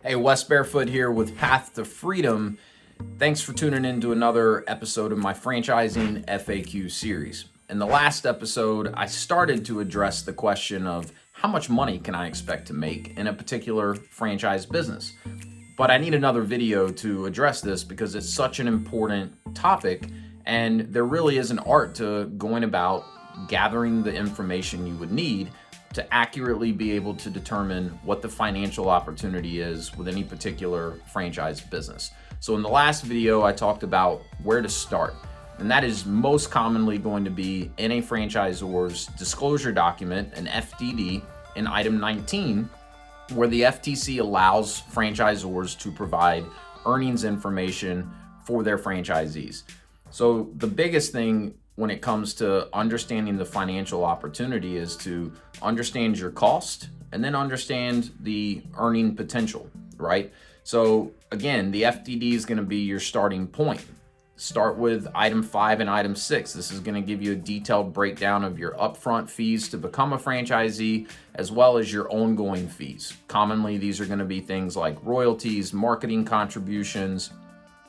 Hey, Wes Barefoot here with Path to Freedom. Thanks for tuning in to another episode of my franchising FAQ series. In the last episode, I started to address the question of how much money can I expect to make in a particular franchise business. But I need another video to address this because it's such an important topic, and there really is an art to going about gathering the information you would need to accurately be able to determine what the financial opportunity is with any particular franchise business. So in the last video, I talked about where to start, and that is most commonly going to be in a franchisor's disclosure document, an FDD, in item 19, where the FTC allows franchisors to provide earnings information for their franchisees. So the biggest thing when it comes to understanding the financial opportunity is to understand your cost and then understand the earning potential, right? So again, the FDD is going to be your starting point. Start with item 5 and item 6. This is going to give you a detailed breakdown of your upfront fees to become a franchisee, as well as your ongoing fees. Commonly, these are going to be things like royalties, marketing contributions,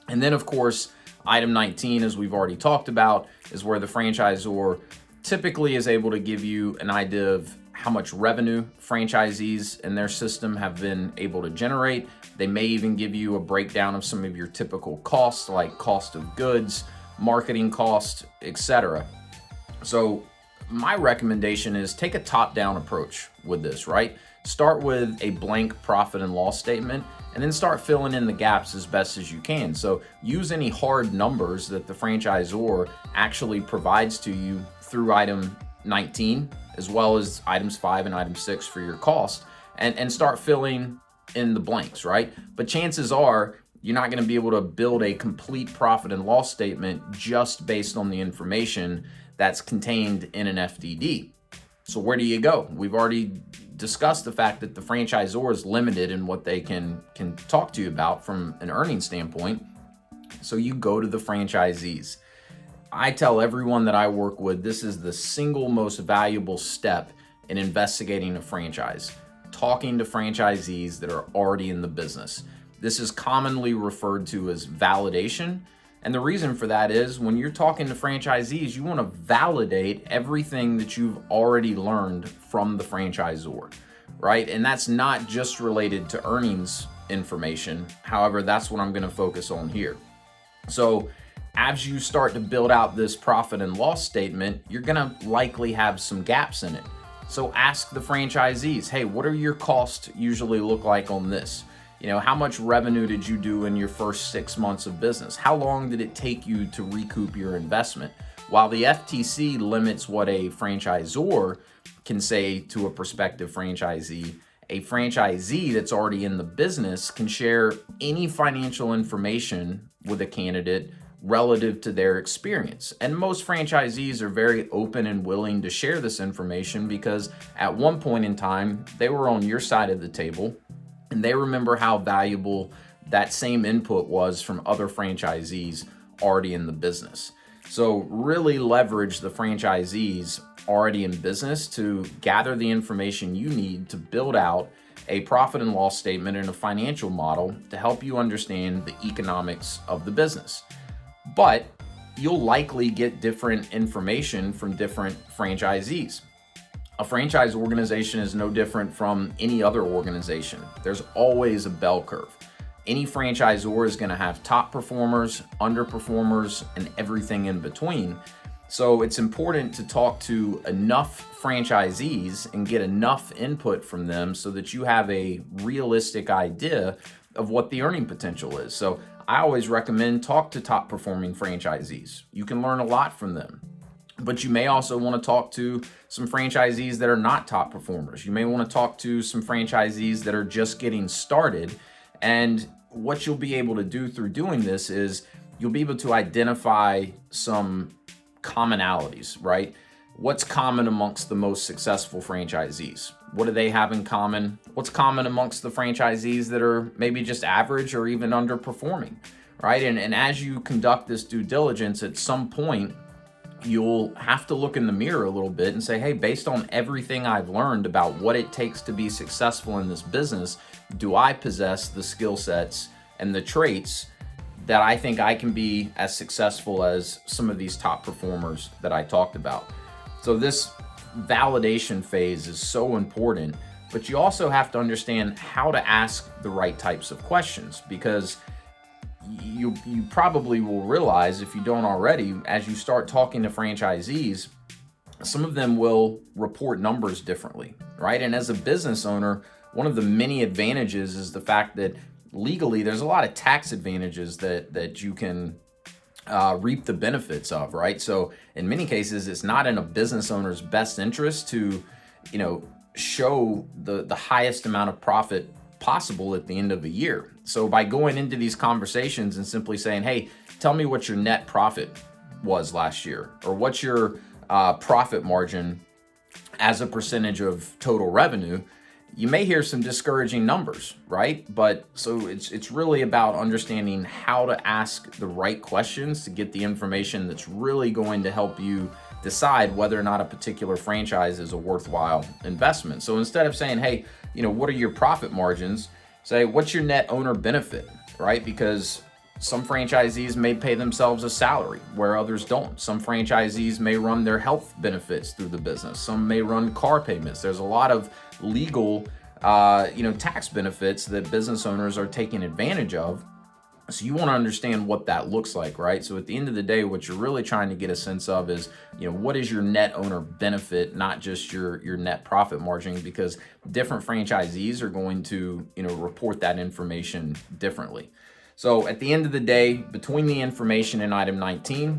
and then of course, item 19, as we've already talked about, is where the franchisor typically is able to give you an idea of how much revenue franchisees in their system have been able to generate. They may even give you a breakdown of some of your typical costs, like cost of goods, marketing cost, etc. So my recommendation is take a top-down approach with this, right? Start with a blank profit and loss statement and then start filling in the gaps as best as you can. So use any hard numbers that the franchisor actually provides to you through item 19, as well as items 5 and item 6 for your cost, and start filling in the blanks, right? But chances are you're not going to be able to build a complete profit and loss statement just based on the information that's contained in an FDD. So where do you go? We've already discussed the fact that the franchisor is limited in what they can talk to you about from an earnings standpoint. So you go to the franchisees. I tell everyone that I work with, this is the single most valuable step in investigating a franchise, talking to franchisees that are already in the business. This is commonly referred to as validation. And the reason for that is when you're talking to franchisees, you want to validate everything that you've already learned from the franchisor, right? And that's not just related to earnings information. However, that's what I'm going to focus on here. So as you start to build out this profit and loss statement, you're going to likely have some gaps in it. So ask the franchisees, hey, what are your costs usually look like on this? You know, how much revenue did you do in your first 6 months of business? How long did it take you to recoup your investment? While the FTC limits what a franchisor can say to a prospective franchisee, a franchisee that's already in the business can share any financial information with a candidate relative to their experience. And most franchisees are very open and willing to share this information because at one point in time, they were on your side of the table and they remember how valuable that same input was from other franchisees already in the business. So really leverage the franchisees already in business to gather the information you need to build out a profit and loss statement and a financial model to help you understand the economics of the business. But you'll likely get different information from different franchisees. A franchise organization is no different from any other organization. There's always a bell curve. Any franchisor is going to have top performers, underperformers, and everything in between. So it's important to talk to enough franchisees and get enough input from them so that you have a realistic idea of what the earning potential is. So I always recommend talk to top performing franchisees. You can learn a lot from them. But you may also want to talk to some franchisees that are not top performers. You may want to talk to some franchisees that are just getting started. And what you'll be able to do through doing this is you'll be able to identify some commonalities, right? What's common amongst the most successful franchisees? What do they have in common? What's common amongst the franchisees that are maybe just average or even underperforming, right? And as you conduct this due diligence, at some point, you'll have to look in the mirror a little bit and say, hey, based on everything I've learned about what it takes to be successful in this business, do I possess the skill sets and the traits that I think I can be as successful as some of these top performers that I talked about? So this validation phase is so important, but you also have to understand how to ask the right types of questions, because you probably will realize, if you don't already, as you start talking to franchisees, some of them will report numbers differently, right? And as a business owner, one of the many advantages is the fact that legally there's a lot of tax advantages that you can reap the benefits of, right? So in many cases, it's not in a business owner's best interest to, show the highest amount of profit possible at the end of the year. So by going into these conversations and simply saying, hey, tell me what your net profit was last year, or what's your profit margin as a percentage of total revenue, you may hear some discouraging numbers, right? But so it's really about understanding how to ask the right questions to get the information that's really going to help you decide whether or not a particular franchise is a worthwhile investment. So instead of saying, hey, what are your profit margins? Say, what's your net owner benefit, right? Because some franchisees may pay themselves a salary where others don't. Some franchisees may run their health benefits through the business. Some may run car payments. There's a lot of legal, tax benefits that business owners are taking advantage of. So you want to understand what that looks like, right? So at the end of the day, what you're really trying to get a sense of is, what is your net owner benefit, not just your net profit margin, because different franchisees are going to, report that information differently. So at the end of the day, between the information in item 19,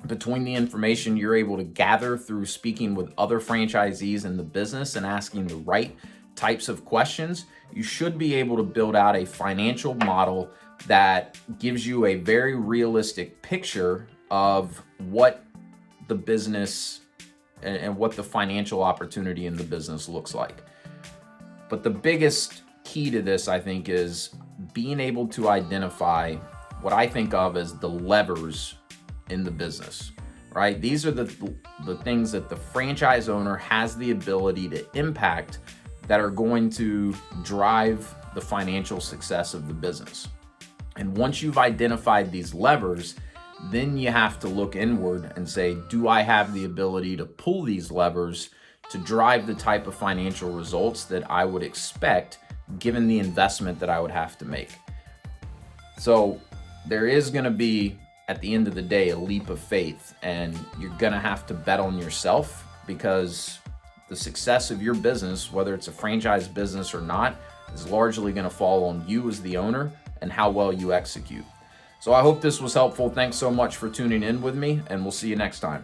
between the information you're able to gather through speaking with other franchisees in the business and asking the right types of questions, you should be able to build out a financial model that gives you a very realistic picture of what the business and what the financial opportunity in the business looks like. But the biggest key to this, I think, is being able to identify what I think of as the levers in the business, right? These are the things that the franchise owner has the ability to impact that are going to drive the financial success of the business. And once you've identified these levers, then you have to look inward and say, do I have the ability to pull these levers to drive the type of financial results that I would expect given the investment that I would have to make? So there is going to be, at the end of the day, a leap of faith, and you're going to have to bet on yourself, because the success of your business, whether it's a franchise business or not, is largely going to fall on you as the owner and how well you execute. So I hope this was helpful. Thanks so much for tuning in with me, and we'll see you next time.